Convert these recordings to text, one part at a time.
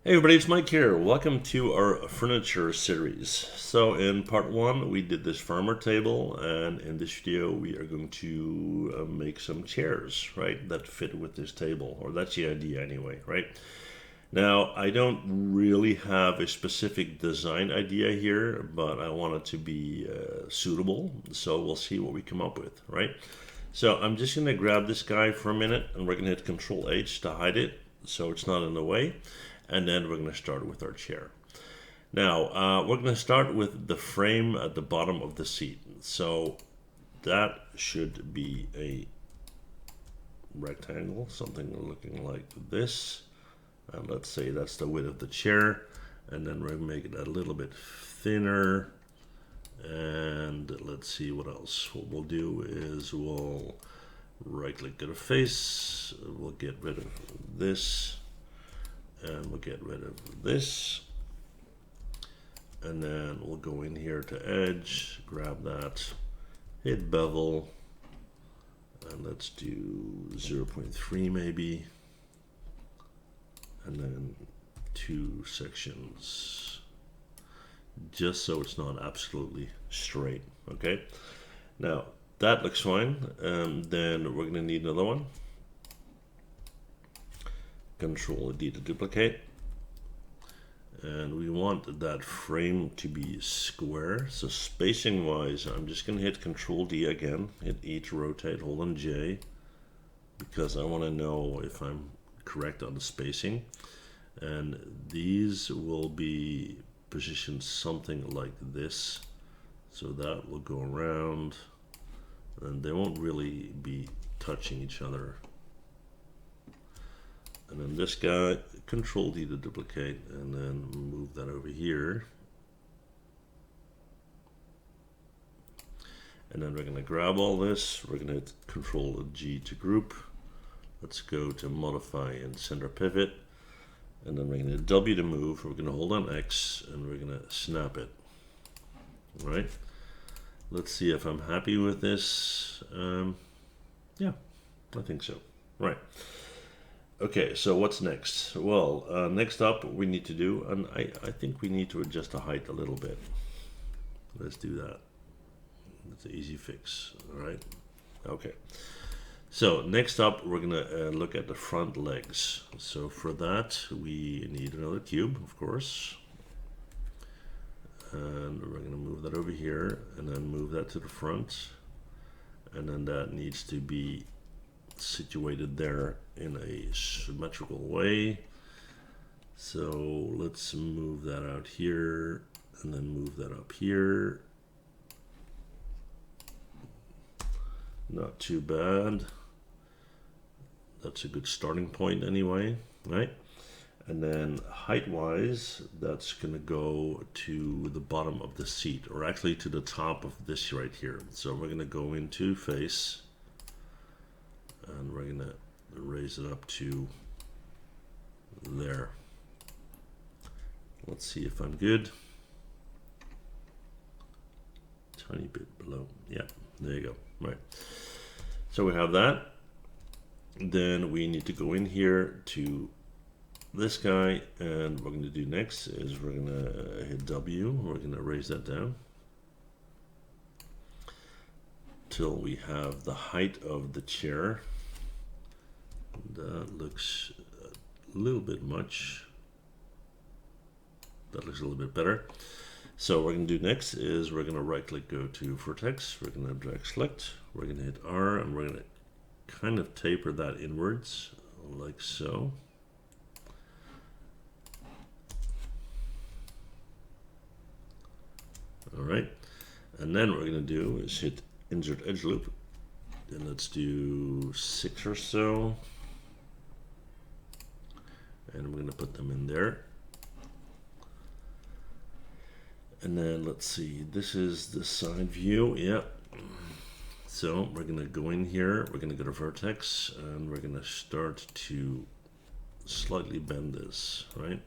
Hey everybody, it's Mike here. Welcome to our furniture series. So in part one, we did this farmer table, and in this video, we are going to make some chairs, right, that fit with this table, or that's the idea anyway, right? Now, I don't really have a specific design idea here, but I want it to be suitable, so we'll see what we come up with, right? So I'm just going to grab this guy for a minute, and we're going to hit Control H to hide it, so it's not in the way. And then we're going to start with our chair. Now, we're going to start with the frame at the bottom of the seat. So that should be a rectangle, something looking like this. And let's say that's the width of the chair. And then we're going to make it a little bit thinner. And let's see what else. What we'll do is we'll right-click to the face. We'll get rid of this. And we'll get rid of this, and then we'll go in here to edge, grab that, hit bevel, and let's do 0.3 maybe, and then 2 sections, just so it's not absolutely straight. Okay, now that looks fine, and then we're going to need another one. Control D to duplicate, and we want that frame to be square. So spacing wise, I'm just going to hit Control D again, hit E to rotate, hold on J, because I want to know if I'm correct on the spacing. And these will be positioned something like this, so that will go around, and they won't really be touching each other. And then this guy, Control D to duplicate, and then move that over here. And then we're going to grab all this. We're going to hit Control G to group. Let's go to Modify and Center Pivot. And then we're going to hit W to move. We're going to hold on X, and we're going to snap it. All right. Let's see if I'm happy with this. Yeah, I think so. Right. Okay, so what's next? Well, next up we need to do, and I think we need to adjust the height a little bit. Let's do that. That's an easy fix, all right? Okay. So next up, we're going to look at the front legs. So for that, we need another cube, of course. And we're going to move that over here, and then move that to the front. And then that needs to be situated there in a symmetrical way. So let's move that out here and then move that up here. Not too bad. That's a good starting point anyway, right? And then height wise, that's going to go to the bottom of the seat, or actually to the top of this right here. So we're going to go into face, and we're going to raise it up to there. Let's see if I'm good. Tiny bit below. Yeah, there you go. Right. So we have that. Then we need to go in here to this guy, and what we're going to do next is we're going to hit W. We're going to raise that down till we have the height of the chair. That looks a little bit much. That looks a little bit better. So what we're going to do next is we're going to right click, go to vertex. We're going to drag select. We're going to hit R, and we're going to kind of taper that inwards like so. All right. And then what we're going to do is hit insert edge loop. And let's do 6 or so. And we're going to put them in there. And then let's see, this is the side view, yeah. So we're gonna go in here, we're gonna go to vertex, and we're gonna start to slightly bend this, right?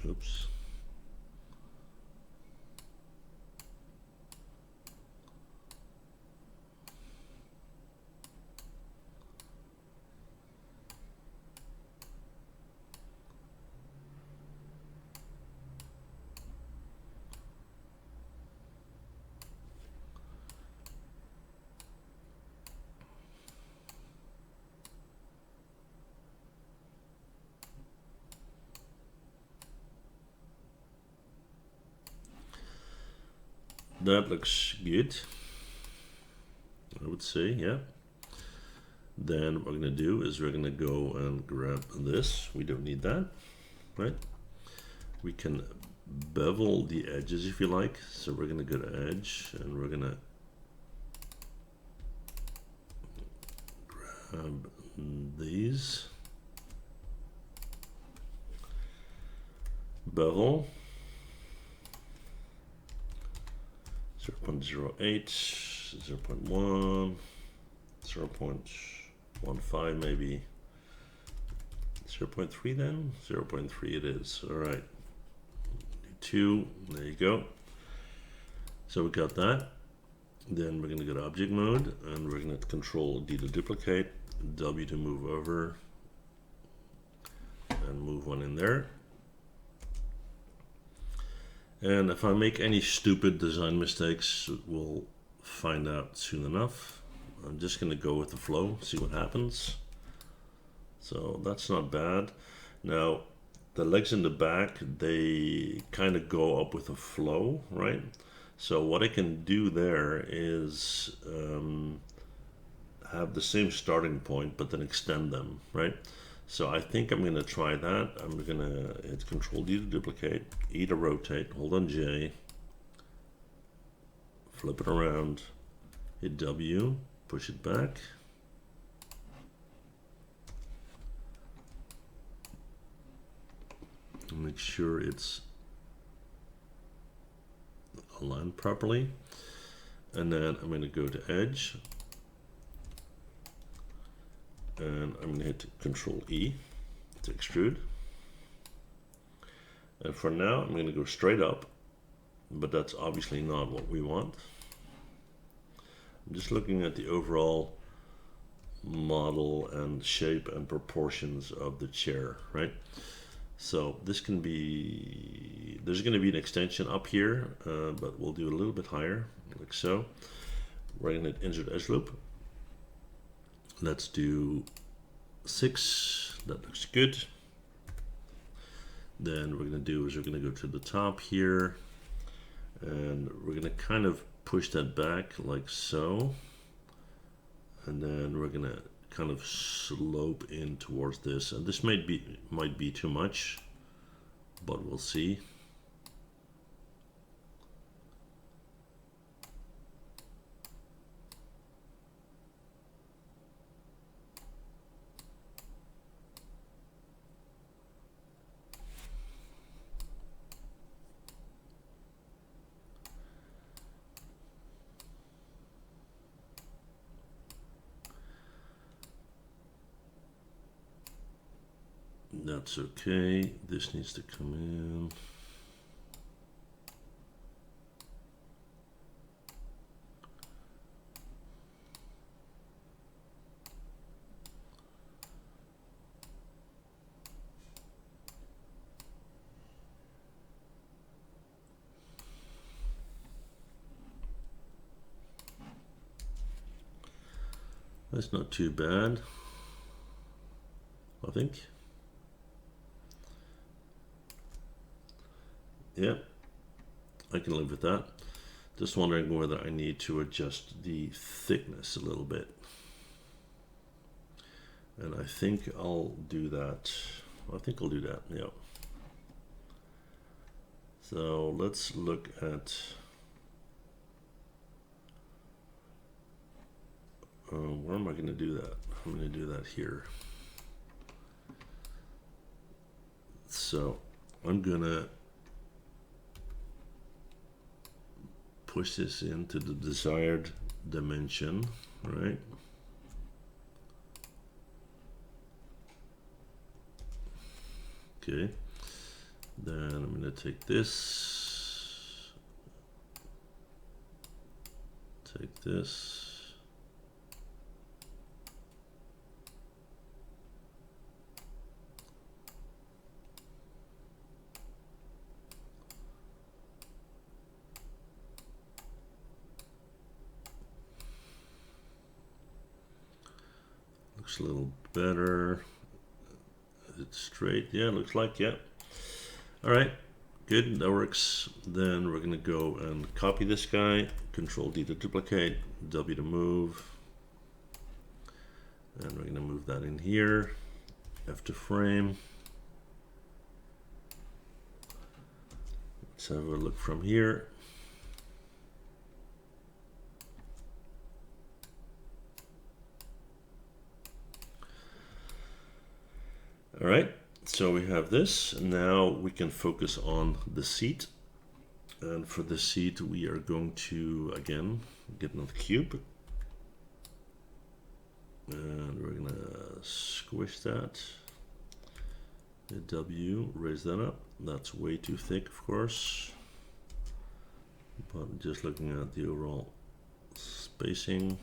Oops. That looks good, I would say, yeah. Then what we're gonna do is we're gonna go and grab this. We don't need that, right? We can bevel the edges if you like. So we're gonna go to edge and we're gonna grab these. Bevel 0.08, 0.1, 0.15 maybe, 0.3 then, 0.3 it is. All right, 2, there you go. So we got that. Then we're going to go to object mode and we're going to control D to duplicate, W to move over, and move one in there. And if I make any stupid design mistakes, we'll find out soon enough. I'm just going to go with the flow, see what happens. So that's not bad. Now, the legs in the back, they kind of go up with the flow, right? So what I can do there is have the same starting point, but then extend them, right? So I think I'm going to try that. I'm going to hit Control D to duplicate, E to rotate, hold on J, flip it around, hit W, push it back. Make sure it's aligned properly. And then I'm going to go to Edge. And I'm going to hit Control E to extrude. And for now, I'm going to go straight up, but that's obviously not what we want. I'm just looking at the overall model and shape and proportions of the chair, right? So this can be, there's going to be an extension up here, but we'll do a little bit higher, like so. We're going to insert edge loop. Let's do 6, that looks good. Then what we're going to do is we're going to go to the top here, and we're going to kind of push that back like so. And then we're going to kind of slope in towards this. And this might be too much, but we'll see. That's okay. This needs to come in. That's not too bad, I think. Yeah, I can live with that. Just wondering whether I need to adjust the thickness a little bit. And I think I'll do that. I think I'll do that, yeah. So let's look at where am I going to do that? I'm going to do that here. So I'm going to push this into the desired dimension, right? Okay. Then I'm going to take this, take this. Looks a little better. It's straight. Yeah, looks like, yeah. All right, good, that works. Then we're gonna go and copy this guy, Control D to duplicate, W to move. And we're gonna move that in here, F to frame. Let's have a look from here. All right, so we have this, and now we can focus on the seat. And for the seat, we are going to, again, get another cube. And we're gonna squish that. Hit W, raise that up. That's way too thick, of course. But just looking at the overall spacing.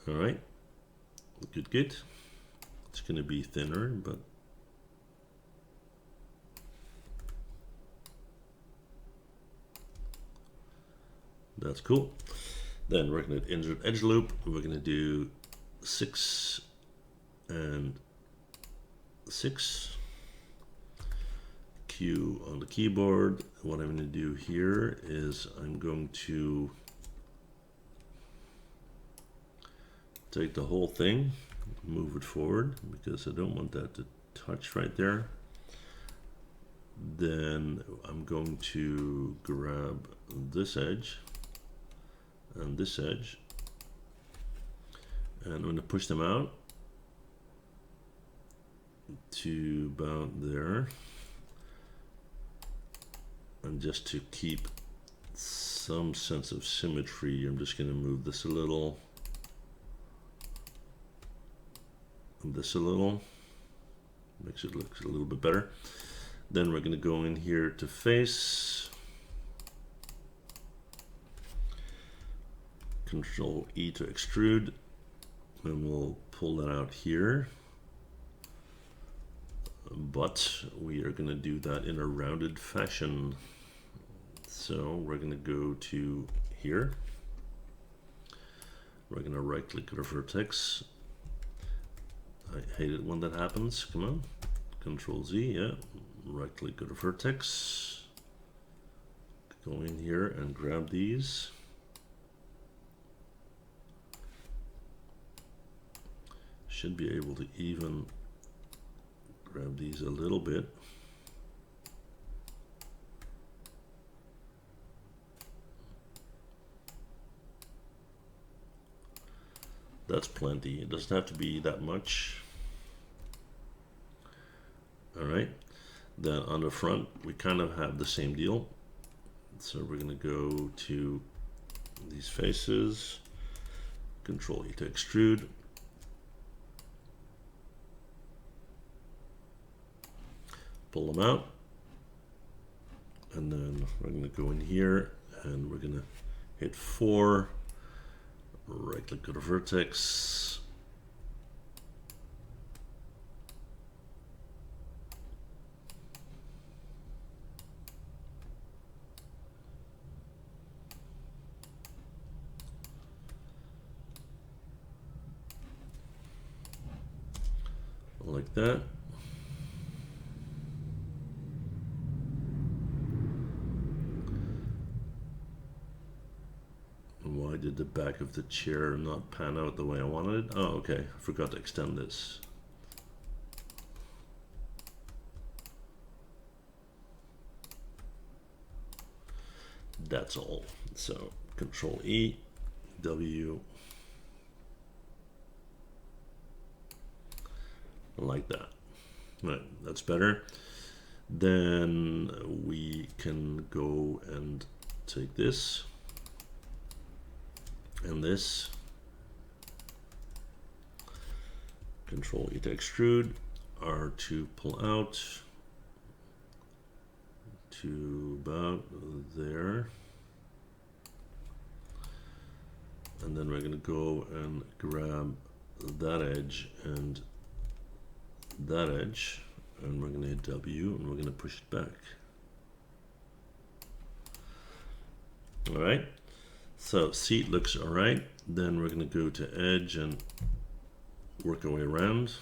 All right, good, good. It's going to be thinner, but that's cool. Then we're going to insert edge loop. We're going to do 6 and 6. Q on the keyboard. What I'm going to do here is I'm going to take the whole thing, move it forward because I don't want that to touch right there. Then I'm going to grab this edge and this edge, and I'm going to push them out to about there. And just to keep some sense of symmetry, I'm just going to move this a little. This a little, makes it look a little bit better. Then we're going to go in here to face, Control E to extrude, and we'll pull that out here. But we are going to do that in a rounded fashion. So we're going to go to here. We're going to right click on the vertex. I hate it when that happens. Come on, Control Z, yeah. Right click on the vertex. Go in here and grab these. Should be able to even grab these a little bit. That's plenty. It doesn't have to be that much. All right. Then on the front, we kind of have the same deal. So we're going to go to these faces, Control E to extrude. Pull them out. And then we're going to go in here and we're going to hit 4. Right click on the vertex. Like that. Why did the back of the chair not pan out the way I wanted it? Oh, okay, I forgot to extend this. That's all. So Control E, W, like that. Right, that's better. Then we can go and take this and this. Control E to extrude, R to pull out to about there. And then we're going to go and grab that edge and that edge, and we're going to hit W and we're going to push it back. All right, so seat looks all right. Then we're going to go to edge and work our way around.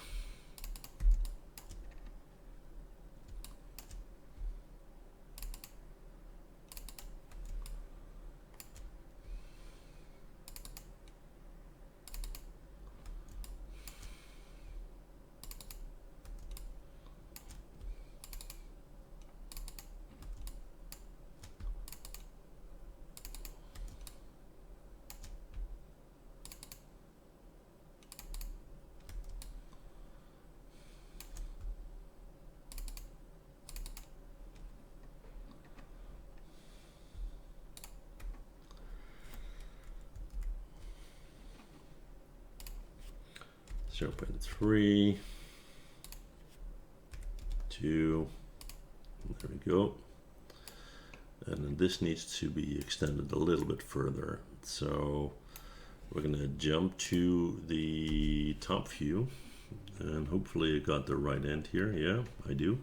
Zero 0.3, 2, there we go. And then this needs to be extended a little bit further. So we're going to jump to the top view, and hopefully I got the right end here. Yeah, I do.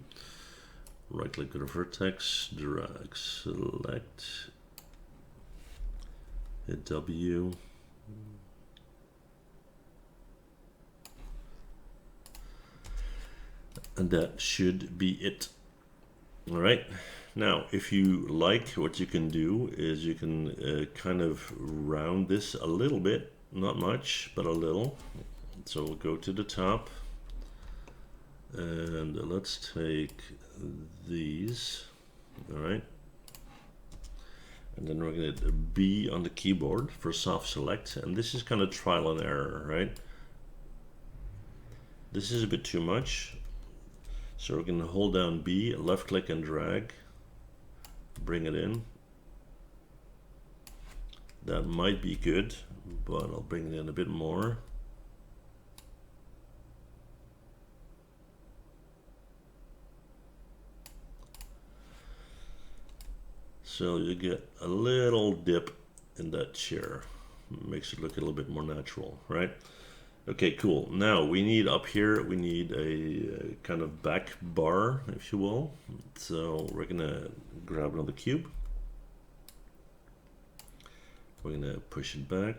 Right click on the vertex, drag, select, hit W. And that should be it. All right. Now, if you like, what you can do is you can kind of round this a little bit, not much, but a little. So we'll go to the top, and let's take these. All right. And then we're going to hit B on the keyboard for soft select, and this is kind of trial and error, right? This is a bit too much. So we're going to hold down B, left click and drag, bring it in. That might be good, but I'll bring it in a bit more. So you get a little dip in that chair. Makes it look a little bit more natural, right? Okay, cool. Now we need up here, we need a kind of back bar, if you will. So we're gonna grab another cube. We're gonna push it back.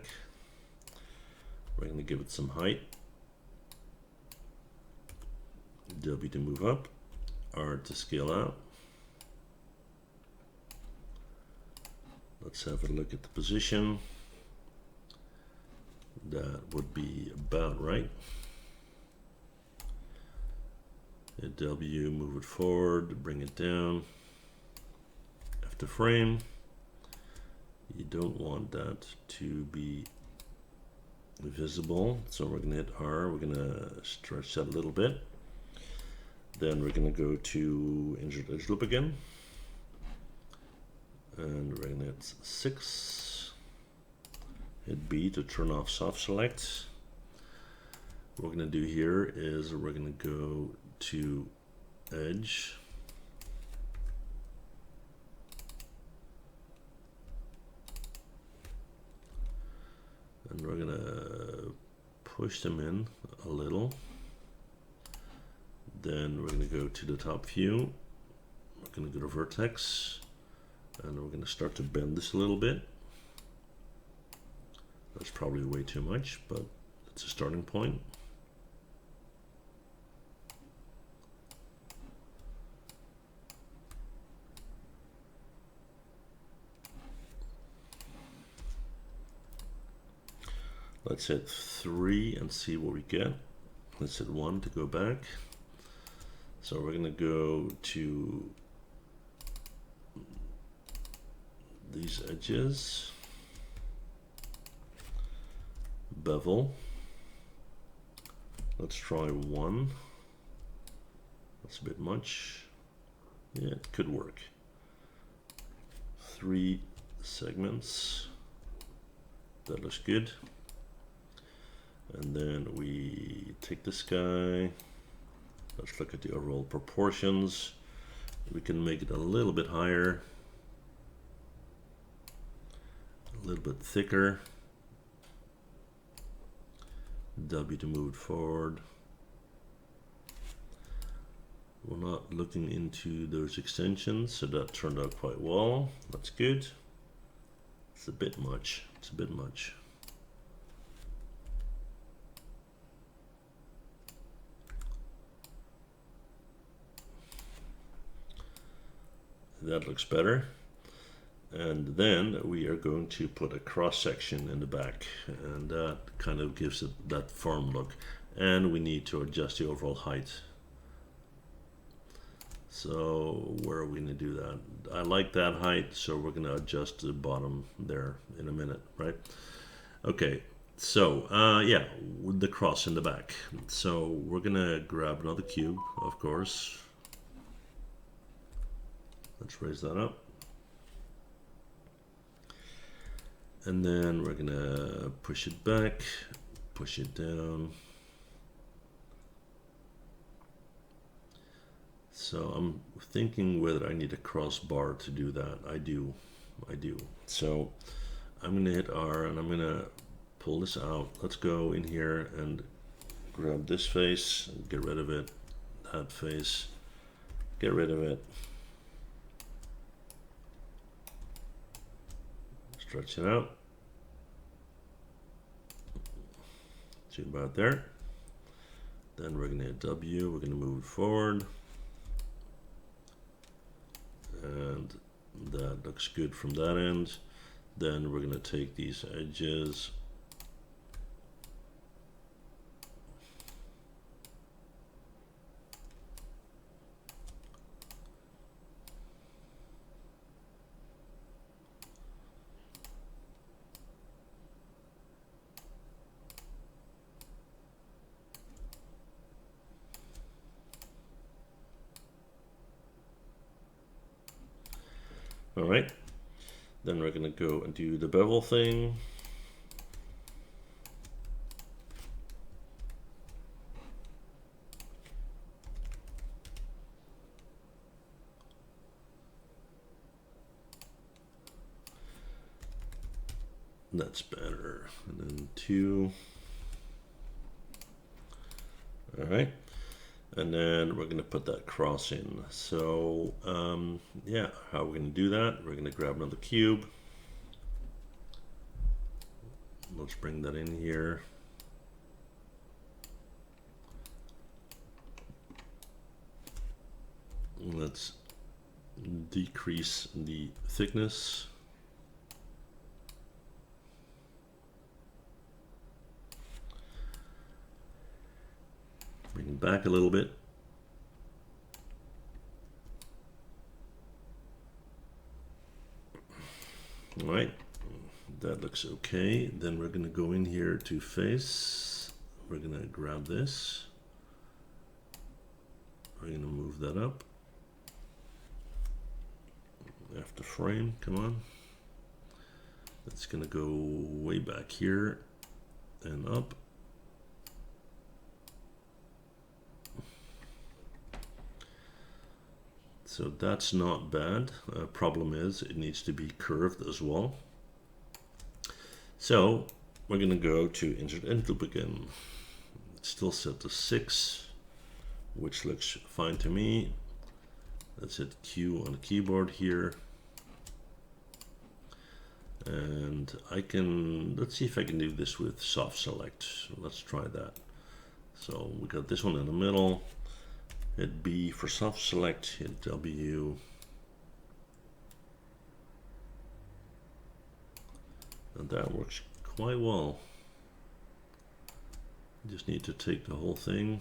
We're gonna give it some height. W to move up, R to scale out. Let's have a look at the position. That would be about right. Hit W, move it forward, bring it down. After frame, you don't want that to be visible, so we're going to hit R. We're going to stretch that a little bit. Then we're going to go to insert edge loop again, and we're going to hit 6. Hit B to turn off soft select. What we're going to do here is we're going to go to edge. And we're going to push them in a little. Then we're going to go to the top view. We're going to go to vertex. And we're going to start to bend this a little bit. That's probably way too much, but it's a starting point. Let's hit 3 and see what we get. Let's hit 1 to go back. So we're going to go to these edges, bevel. Let's try 1. That's a bit much. Yeah, it could work. 3 segments. That looks good. And then we take this guy. Let's look at the overall proportions. We can make it a little bit higher, a little bit thicker. W to move it forward. We're not looking into those extensions, so that turned out quite well. That's good. It's a bit much. It's a bit much. That looks better. And then we are going to put a cross section in the back, and that kind of gives it that firm look. And we need to adjust the overall height. So where are we going to do that? I like that height, so we're going to adjust the bottom there in a minute, right? Okay, so yeah, with the cross in the back. So we're going to grab another cube, of course. Let's raise that up. And then we're gonna push it back, push it down. So I'm thinking whether I need a crossbar to do that. I do. So I'm gonna hit R and I'm gonna pull this out. Let's go in here and grab this face, get rid of it, that face, get rid of it. Stretch it out to about there. Then we're going to hit W, we're going to move it forward. And that looks good from that end. Then we're going to take these edges. All right, then we're going to go and do the bevel thing. That's better. And then 2. All right. And then we're going to put that cross in. So yeah, how are we going to do that? We're going to grab another cube. Let's bring that in here. Let's decrease the thickness. Bring it back a little bit. All right, that looks okay. Then we're going to go in here to face. We're going to grab this. We're going to move that up. After frame, come on. That's going to go way back here and up. So that's not bad. Problem is it needs to be curved as well. So we're going to go to insert end loop again. It's still set to 6, which looks fine to me. Let's hit Q on the keyboard here. And let's see if I can do this with soft select. Let's try that. So we got this one in the middle. Hit B for soft select, hit W. And that works quite well. Just need to take the whole thing.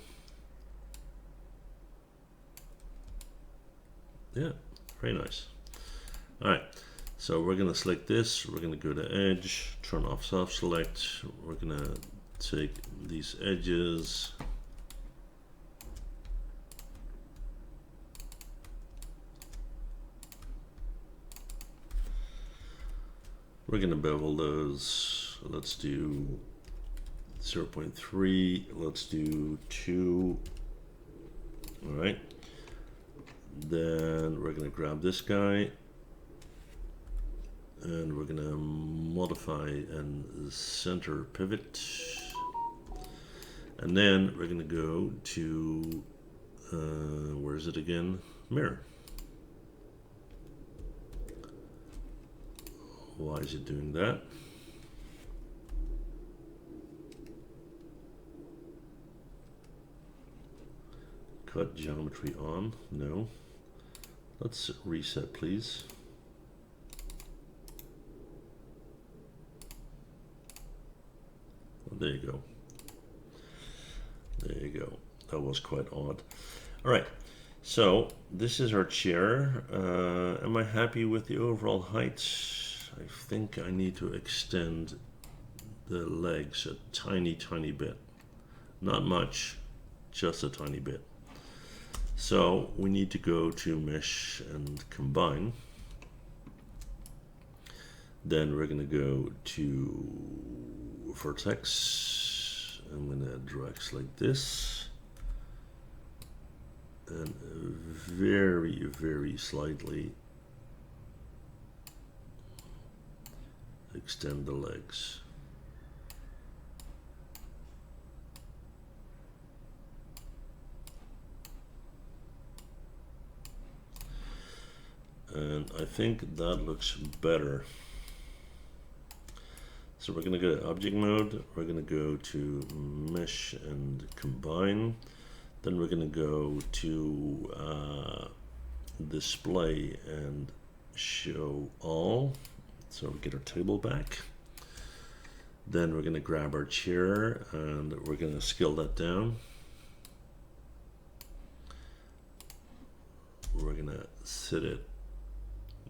Yeah, very nice. All right, so we're gonna select this. We're gonna go to edge, turn off self select. We're gonna take these edges. We're gonna bevel those. Let's do 0.3. Let's do 2. All right. Then we're gonna grab this guy and we're gonna modify and center pivot. And then we're gonna go to, where is it again? Mirror. Why is it doing that? Cut geometry on, no. Let's reset, please. Well, there you go. There you go. That was quite odd. All right, so this is our chair. Am I happy with the overall height? I think I need to extend the legs a tiny bit. Not much, just a tiny bit. So we need to go to mesh and combine. Then we're going to go to vertex. I'm going to drag like this. And very slightly extend the legs. And I think that looks better. So we're going to go to object mode. We're going to go to mesh and combine. Then we're going to go to display and show all. So we get our table back. Then we're going to grab our chair and we're going to scale that down. We're going to sit it.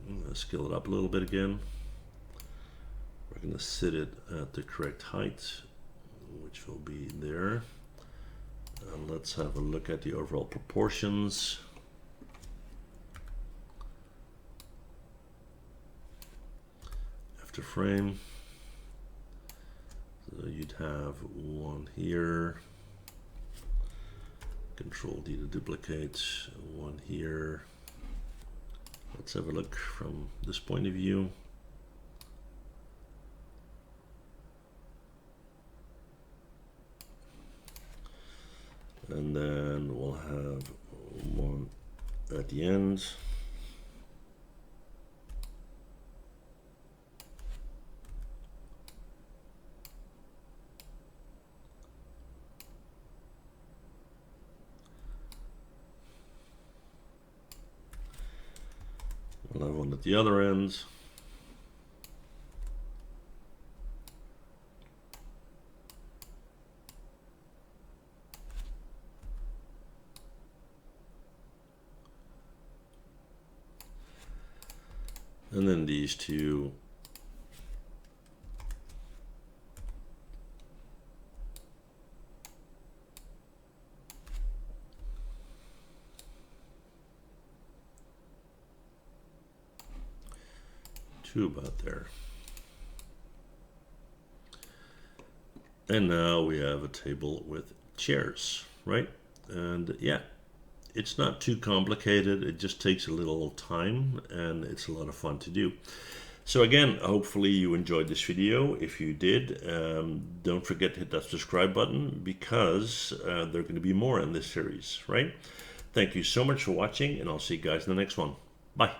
I'm going to scale it up a little bit again. We're going to sit it at the correct height, which will be there. And let's have a look at the overall proportions. After frame. So you'd have one here. Control D to duplicate. One here. Let's have a look from this point of view. And then we'll have one at the end. We'll have one at the other end. And then these two. Two about there. And now we have a table with chairs, right? And yeah, it's not too complicated. It just takes a little time and it's a lot of fun to do. So again, hopefully you enjoyed this video. If you did, don't forget to hit that subscribe button because there are going to be more in this series, right? Thank you so much for watching and I'll see you guys in the next one. Bye.